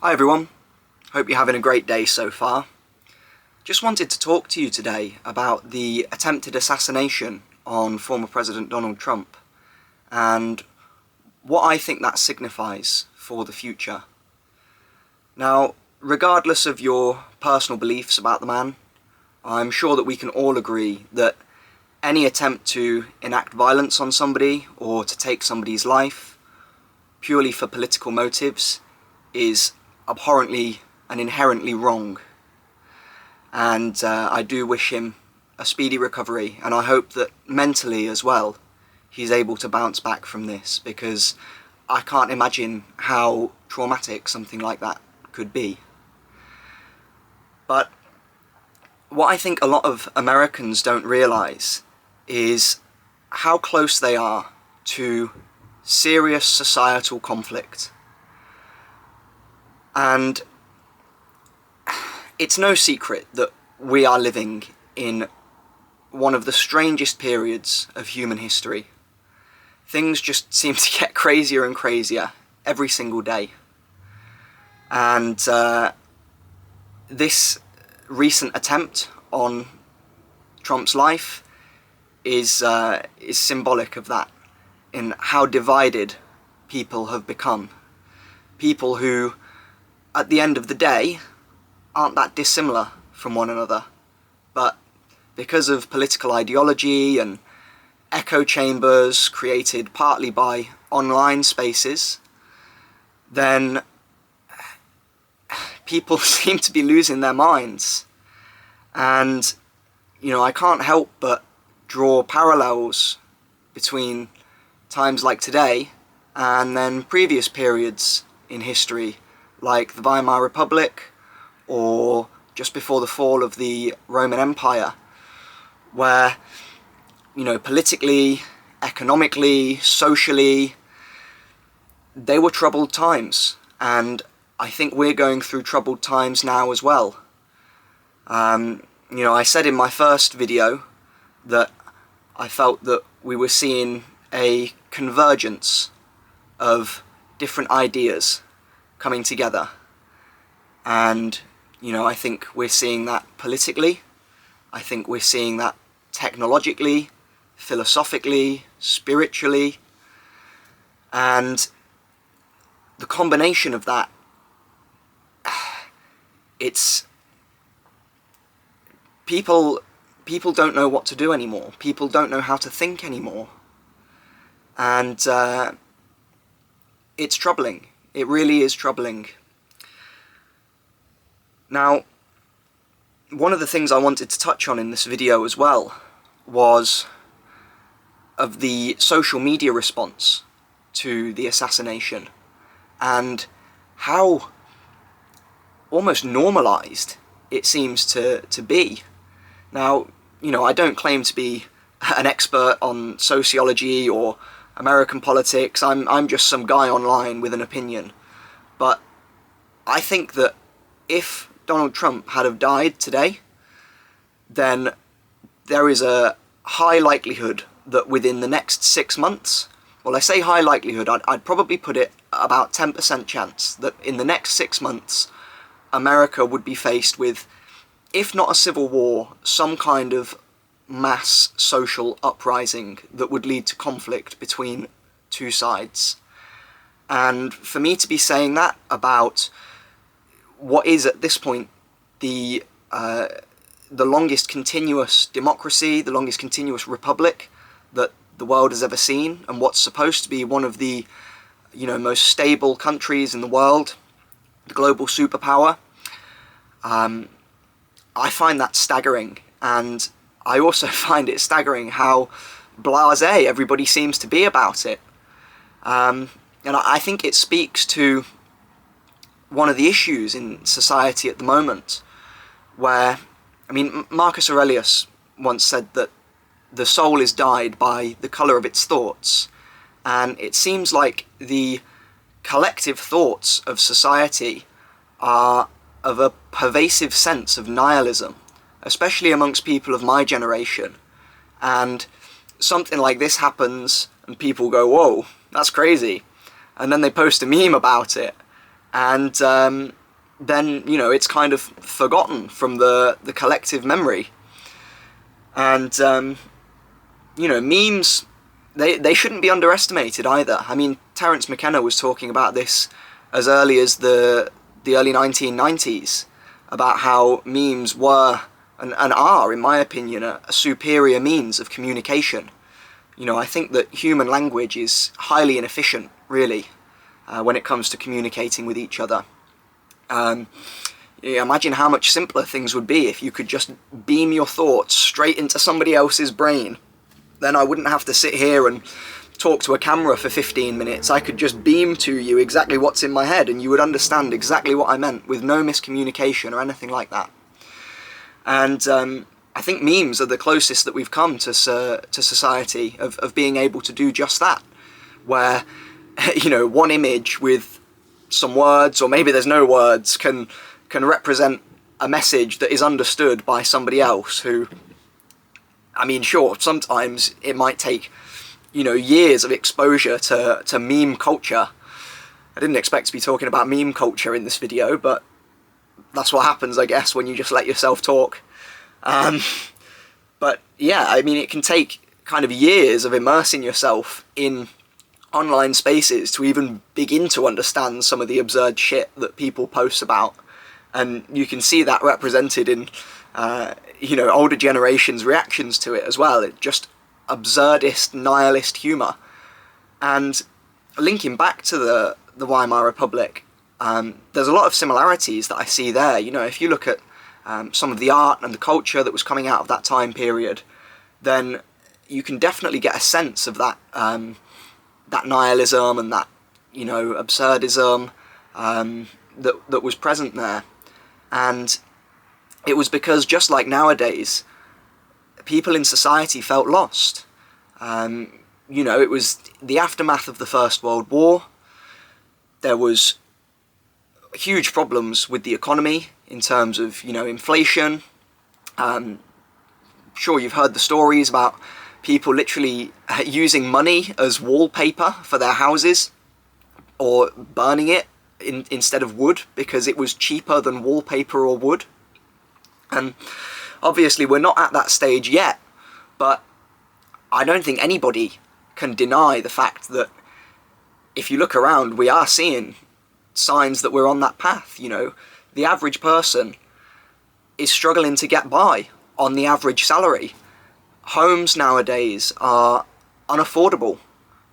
Hi everyone, hope you're having a great day so far. Just wanted to talk to you today about the attempted assassination on former President Donald Trump and what I think that signifies for the future. Now, regardless of your personal beliefs about the man, I'm sure that we can all agree that any attempt to enact violence on somebody or to take somebody's life purely for political motives is abhorrently and inherently wrong. And I do wish him a speedy recovery, and I hope that mentally as well he's able to bounce back from this, because I can't imagine how traumatic something like that could be. But what I think a lot of Americans don't realise is how close they are to serious societal conflict. And it's no secret that we are living in one of the strangest periods of human history. Things just seem to get crazier and crazier every single day. And this recent attempt on Trump's life is symbolic of that, in how divided people have become. People who, at the end of the day, aren't that dissimilar from one another, but because of political ideology and echo chambers created partly by online spaces, then people seem to be losing their minds. And, I can't help but draw parallels between times like today and then previous periods in history, like the Weimar Republic, or just before the fall of the Roman Empire, where, politically, economically, socially, they were troubled times. And I think we're going through troubled times now as well. I said in my first video that I felt that we were seeing a convergence of different ideas coming together. And, I think we're seeing that politically. I think we're seeing that technologically, philosophically, spiritually. And the combination of that, it's... People don't know what to do anymore. People don't know how to think anymore. And it's troubling. It really is troubling. Now, one of the things I wanted to touch on in this video as well was of the social media response to the assassination, and how almost normalised it seems to be. Now, I don't claim to be an expert on sociology or American politics. I'm just some guy online with an opinion. But I think that if Donald Trump had have died today, then there is a high likelihood that within the next 6 months, well, I say high likelihood, I'd probably put it about 10% chance that in the next 6 months, America would be faced with, if not a civil war, some kind of mass social uprising that would lead to conflict between two sides. And for me to be saying that about what is at this point the longest continuous democracy, the longest continuous republic that the world has ever seen, and what's supposed to be one of the most stable countries in the world, the global superpower, I find that staggering. And I also find it staggering how blasé everybody seems to be about it. And I think it speaks to one of the issues in society at the moment, where, Marcus Aurelius once said that the soul is dyed by the colour of its thoughts, and it seems like the collective thoughts of society are of a pervasive sense of nihilism, especially amongst people of my generation. And something like this happens and people go, whoa, that's crazy, and then they post a meme about it, and then, you know, it's kind of forgotten from the collective memory. And you know, memes, they shouldn't be underestimated either. I mean, Terence McKenna was talking about this as early as the early 1990s, about how memes were and are, in my opinion, a superior means of communication. You know, I think that human language is highly inefficient, really, when it comes to communicating with each other. Imagine how much simpler things would be if you could just beam your thoughts straight into somebody else's brain. Then I wouldn't have to sit here and talk to a camera for 15 minutes. I could just beam to you exactly what's in my head, and you would understand exactly what I meant with no miscommunication or anything like that. And I think memes are the closest that we've come to society of being able to do just that, where, you know, one image with some words, or maybe there's no words, can represent a message that is understood by somebody else who, I mean, sure, sometimes it might take, you know, years of exposure to meme culture. I didn't expect to be talking about meme culture in this video, but that's what happens, I guess, when you just let yourself talk. But yeah, I mean, it can take kind of years of immersing yourself in online spaces to even begin to understand some of the absurd shit that people post about. And you can see that represented in, you know, older generations' reactions to it as well. It's just absurdist, nihilist humour. And linking back to the Weimar Republic, there's a lot of similarities that I see there. You know, if you look at some of the art and the culture that was coming out of that time period, then you can definitely get a sense of that that nihilism and that, you know, absurdism that was present there. And it was because, just like nowadays, people in society felt lost. You know, it was the aftermath of the First World War. There was huge problems with the economy in terms of, you know, inflation. Sure, you've heard the stories about people literally using money as wallpaper for their houses, or burning it instead of wood because it was cheaper than wallpaper or wood. And obviously we're not at that stage yet, but I don't think anybody can deny the fact that if you look around, we are seeing signs that we're on that path. You know, the average person is struggling to get by on the average salary. Homes nowadays are unaffordable,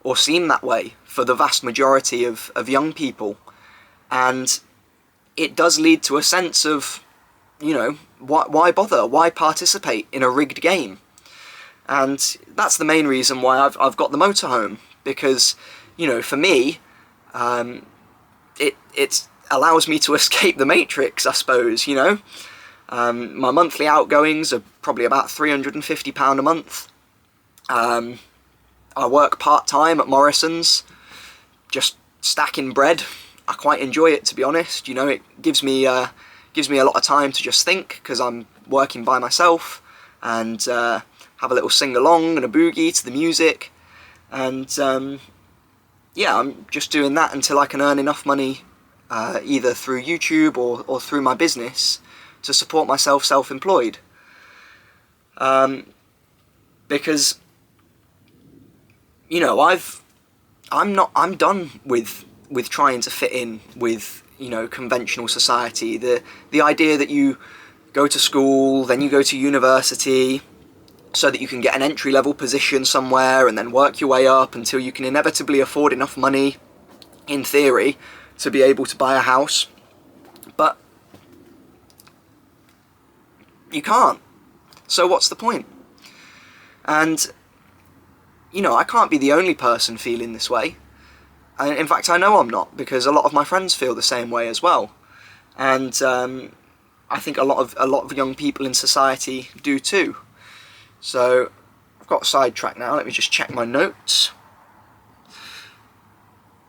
or seem that way for the vast majority of young people. And it does lead to a sense of, you know, why bother? Why participate in a rigged game? And that's the main reason why I've got the motorhome, because, you know, for me, it allows me to escape the matrix, I suppose, you know. My monthly outgoings are probably about £350 a month. I work part-time at Morrison's, just stacking bread. I quite enjoy it, to be honest. You know, it gives me a lot of time to just think, because I'm working by myself, and have a little sing-along and a boogie to the music. And yeah, I'm just doing that until I can earn enough money, either through YouTube or through my business, to support myself self-employed. Because, you know, I'm done with trying to fit in with, you know, conventional society. The idea that you go to school, then you go to university, so that you can get an entry-level position somewhere and then work your way up until you can inevitably afford enough money, in theory, to be able to buy a house. But you can't. So what's the point? And, you know, I can't be the only person feeling this way. And in fact, I know I'm not, because a lot of my friends feel the same way as well. And I think a lot of young people in society do too. So I've got sidetracked now. Let me just check my notes.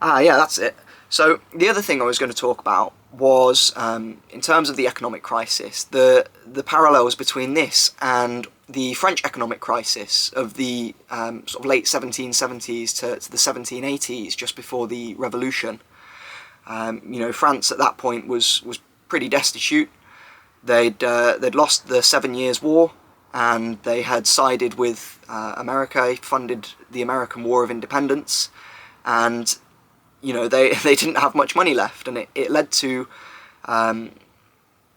Yeah, that's it. So the other thing I was going to talk about was, in terms of the economic crisis, the parallels between this and the French economic crisis of the sort of late 1770s to the 1780s, just before the Revolution. You know, France at that point was pretty destitute. They'd lost the 7 Years' War, and they had sided with America, funded the American War of Independence, and you know, they didn't have much money left, and it led to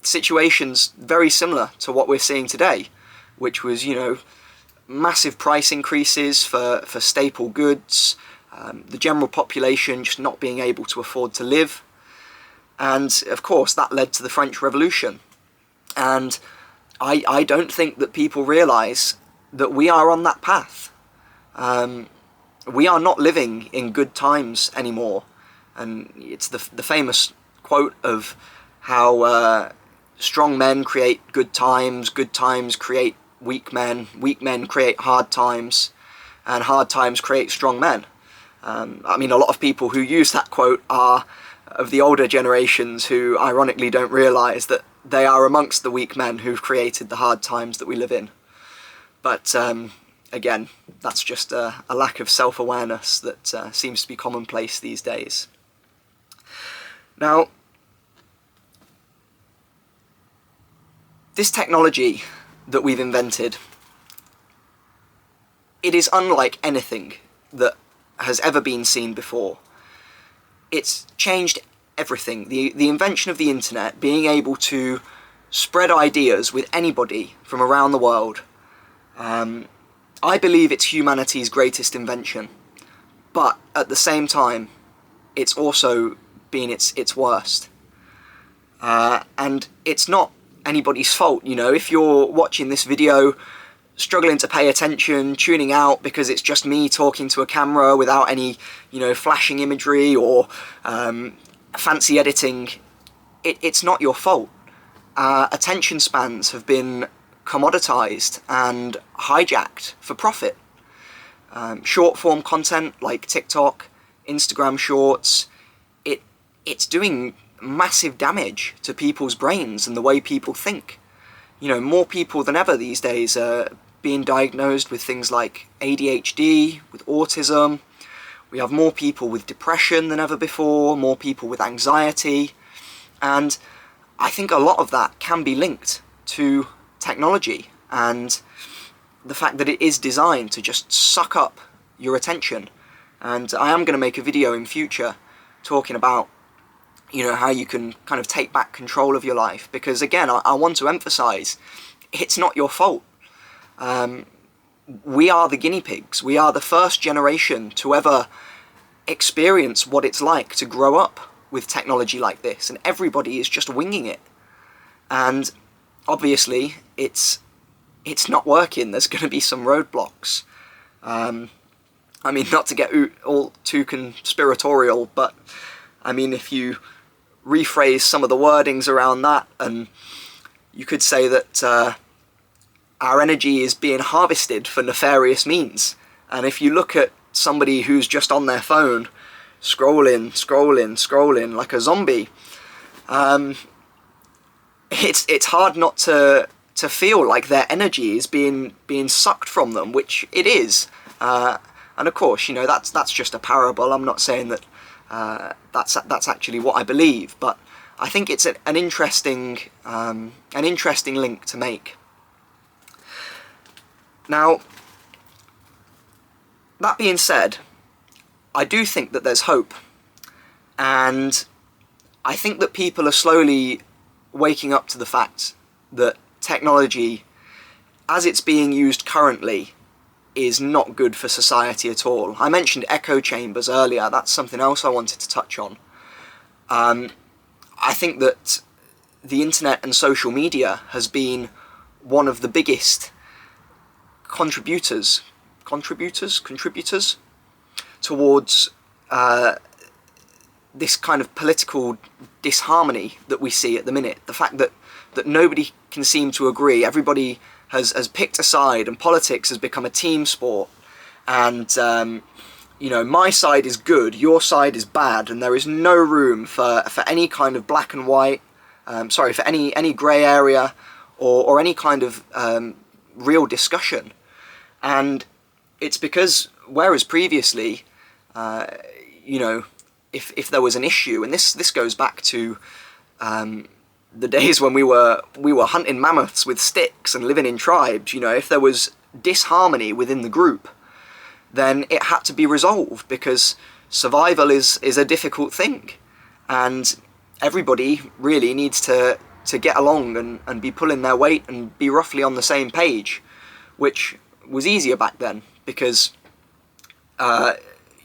situations very similar to what we're seeing today, which was, you know, massive price increases for staple goods, the general population just not being able to afford to live, and of course that led to the French Revolution. And I don't think that people realise that we are on that path. We are not living in good times anymore, and it's the famous quote of how strong men create good times create weak men create hard times, and hard times create strong men. I mean, a lot of people who use that quote are of the older generations who ironically don't realise that they are amongst the weak men who've created the hard times that we live in. But again, that's just a lack of self-awareness that seems to be commonplace these days. Now, this technology that we've invented, it is unlike anything that has ever been seen before. It's changed everything. The invention of the internet, being able to spread ideas with anybody from around the world, I believe it's humanity's greatest invention. But at the same time, it's also been its worst. And it's not anybody's fault, you know. If you're watching this video struggling to pay attention, tuning out because it's just me talking to a camera without any, you know, flashing imagery or fancy editing, it's not your fault. Attention spans have been commoditized and hijacked for profit. Short form content like TikTok, Instagram Shorts, it's doing massive damage to people's brains and the way people think. You know, more people than ever these days are being diagnosed with things like ADHD, with autism. We have more people with depression than ever before, more people with anxiety, and I think a lot of that can be linked to technology and the fact that it is designed to just suck up your attention. And I am going to make a video in future talking about, you know, how you can kind of take back control of your life, because again, I want to emphasize, it's not your fault. We are the guinea pigs. We are the first generation to ever experience what it's like to grow up with technology like this, and everybody is just winging it. And obviously it's not working. There's going to be some roadblocks. I mean, not to get all too conspiratorial, but I mean, if you rephrase some of the wordings around that, and you could say that our energy is being harvested for nefarious means. And if you look at somebody who's just on their phone, scrolling like a zombie, it's hard not to feel like their energy is being sucked from them, which it is. And of course, you know, that's just a parable. I'm not saying that that's actually what I believe, but I think it's an interesting link to make. Now, that being said, I do think that there's hope, and I think that people are slowly waking up to the fact that technology, as it's being used currently, is not good for society at all. I mentioned echo chambers earlier. That's something else I wanted to touch on. I think that the internet and social media has been one of the biggest contributors towards this kind of political disharmony that we see at the minute. The fact that nobody can seem to agree. Everybody has picked a side, and politics has become a team sport. And you know, my side is good, your side is bad, and there is no room for any kind of black and white. For any grey area or any kind of real discussion. And it's because, whereas previously, you know, if there was an issue, and this goes back to the days when we were hunting mammoths with sticks and living in tribes, you know, if there was disharmony within the group, then it had to be resolved, because survival is a difficult thing, and everybody really needs to get along and be pulling their weight and be roughly on the same page, which was easier back then, because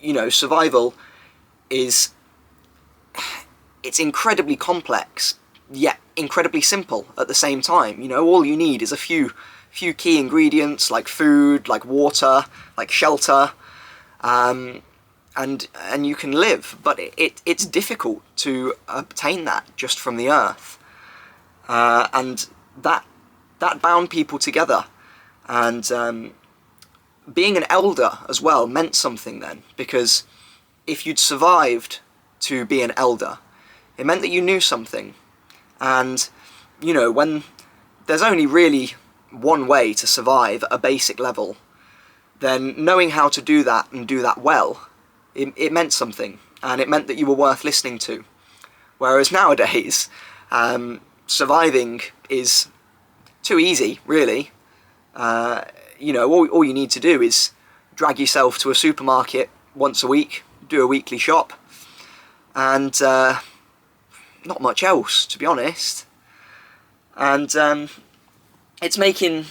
you know, survival it's incredibly complex yet incredibly simple at the same time. You know, all you need is a few key ingredients, like food, like water, like shelter, and you can live. But it's difficult to obtain that just from the earth, and that bound people together. And being an elder as well meant something then, because if you'd survived to be an elder, it meant that you knew something. And, you know, when there's only really one way to survive at a basic level, then knowing how to do that and do that well, it meant something, and it meant that you were worth listening to. Whereas nowadays, surviving is too easy, really. You know, all you need to do is drag yourself to a supermarket once a week, do a weekly shop, and not much else, to be honest. And it's making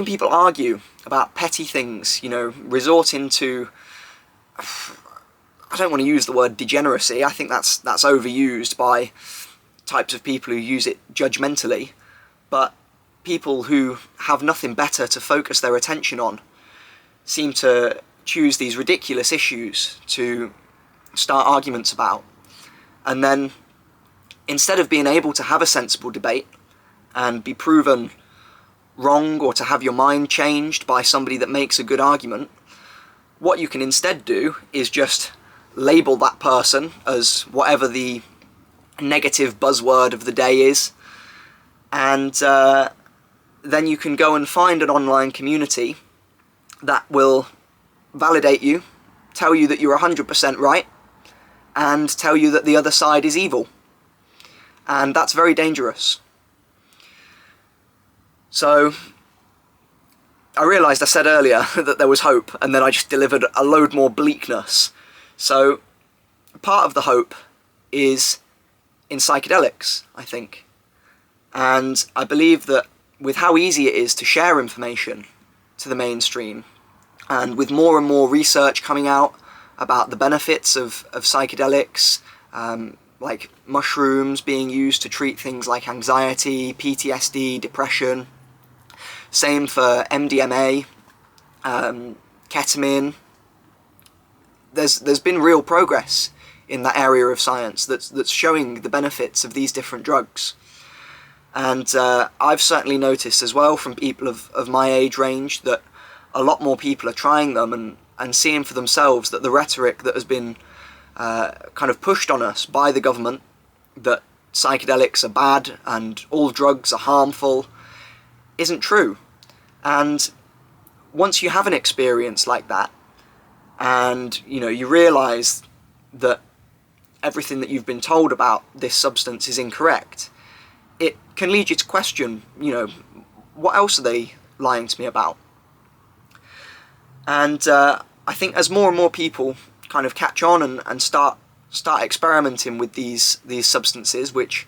people argue about petty things, you know, resorting to, I don't want to use the word degeneracy, I think that's overused by types of people who use it judgmentally, but people who have nothing better to focus their attention on seem to choose these ridiculous issues to start arguments about. And then, instead of being able to have a sensible debate and be proven wrong, or to have your mind changed by somebody that makes a good argument, what you can instead do is just label that person as whatever the negative buzzword of the day is, and then you can go and find an online community that will validate you, tell you that you're 100% right, and tell you that the other side is evil. And that's very dangerous. So, I realised I said earlier that there was hope, and then I just delivered a load more bleakness. So, part of the hope is in psychedelics, I think. And I believe that with how easy it is to share information to the mainstream, and with more and more research coming out about the benefits of psychedelics, like mushrooms being used to treat things like anxiety, PTSD, depression, same for MDMA, ketamine. There's been real progress in that area of science that's showing the benefits of these different drugs. And I've certainly noticed as well from people of my age range that a lot more people are trying them and seeing for themselves that the rhetoric that has been kind of pushed on us by the government, that psychedelics are bad and all drugs are harmful, isn't true. And once you have an experience like that, and you know, you realise that everything that you've been told about this substance is incorrect, it can lead you to question, you know, what else are they lying to me about? And I think as more and more people kind of catch on and start experimenting with these substances, which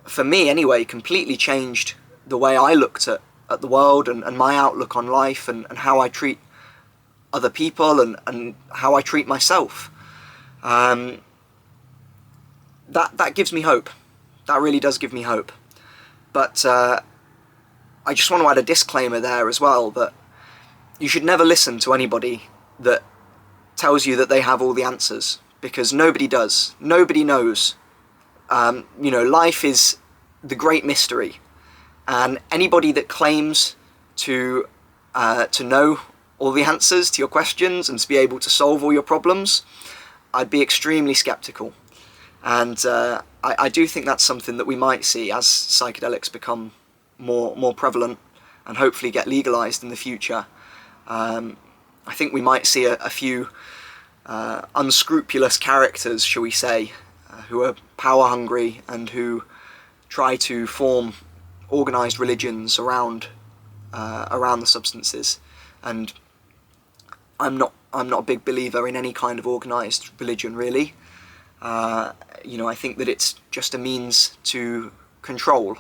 for me anyway completely changed the way I looked at the world and my outlook on life and how I treat other people and how I treat myself, that gives me hope. That really does give me hope. But I just want to add a disclaimer there as well, that you should never listen to anybody that tells you that they have all the answers, because nobody does. Nobody knows. You know, life is the great mystery, and anybody that claims to know all the answers to your questions and to be able to solve all your problems, I'd be extremely skeptical. And I do think that's something that we might see as psychedelics become more prevalent and hopefully get legalised in the future. I think we might see a few unscrupulous characters, shall we say, who are power hungry and who try to form organised religions around the substances. And I'm not a big believer in any kind of organised religion, really. You know, I think that it's just a means to control,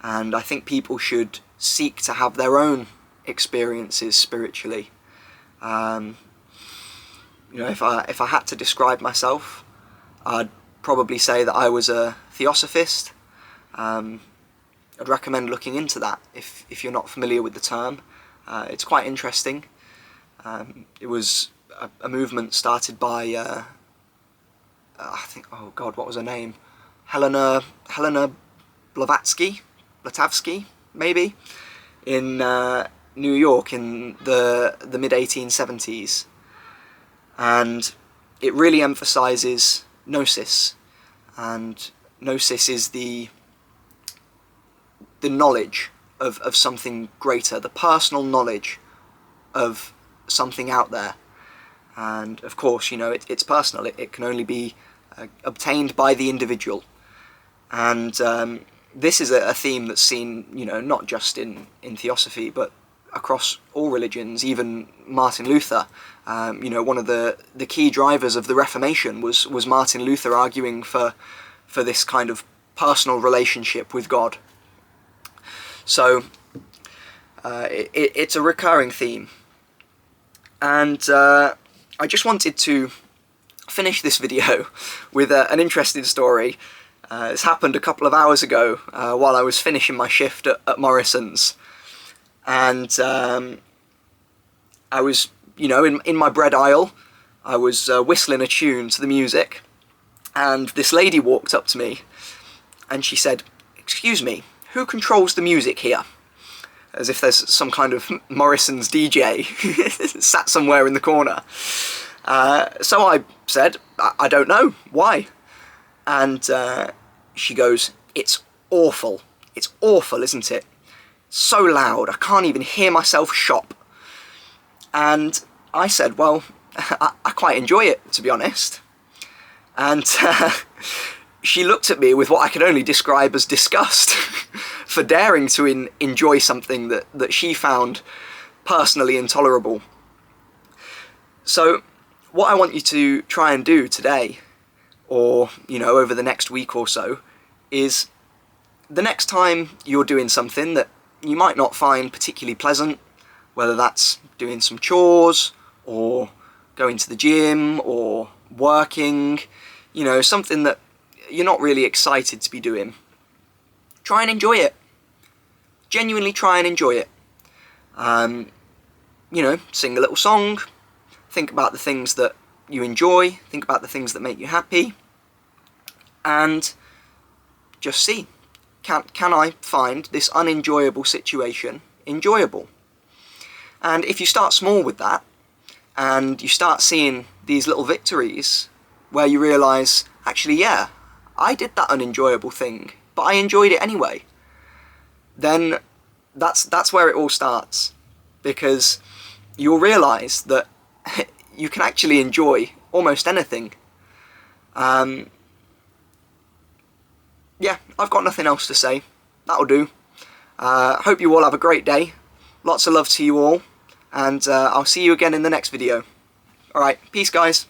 and I think people should seek to have their own experiences spiritually. You know, if I had to describe myself, I'd probably say that I was a theosophist. I'd recommend looking into that if you're not familiar with the term. It's quite interesting. It was a movement started by I think, oh God, what was her name? Helena Blavatsky, maybe, in New York in the mid-1870s. And it really emphasises gnosis, and gnosis is the knowledge of something greater, the personal knowledge of something out there. And of course, you know, it's personal. It can only be obtained by the individual. And this is a theme that's seen, you know, not just in theosophy, but across all religions. Even Martin Luther, you know, one of the key drivers of the Reformation was Martin Luther arguing for this kind of personal relationship with God. So it's a recurring theme. And I just wanted to finish this video with an interesting story. This happened a couple of hours ago while I was finishing my shift at Morrison's. And I was, you know, in my bread aisle, I was whistling a tune to the music, and this lady walked up to me and she said, "Excuse me, who controls the music here?" As if there's some kind of Morrison's DJ sat somewhere in the corner. So I said, I don't know, why? And she goes, "It's awful. It's awful, isn't it? So loud, I can't even hear myself shop." And I said, well, I quite enjoy it, to be honest. And she looked at me with what I can only describe as disgust for daring to enjoy something that she found personally intolerable. So what I want you to try and do today, or, you know, over the next week or so, is the next time you're doing something that you might not find particularly pleasant, whether that's doing some chores, or going to the gym, or working, you know, something that you're not really excited to be doing, try and enjoy it. Genuinely try and enjoy it. You know, sing a little song, think about the things that you enjoy, think about the things that make you happy, and just see, can I find this unenjoyable situation enjoyable? And if you start small with that, and you start seeing these little victories, where you realise, actually, yeah, I did that unenjoyable thing, but I enjoyed it anyway, then that's where it all starts. Because you'll realise that you can actually enjoy almost anything. Yeah, I've got nothing else to say. That'll do. Hope you all have a great day. Lots of love to you all. And I'll see you again in the next video. Alright, peace guys.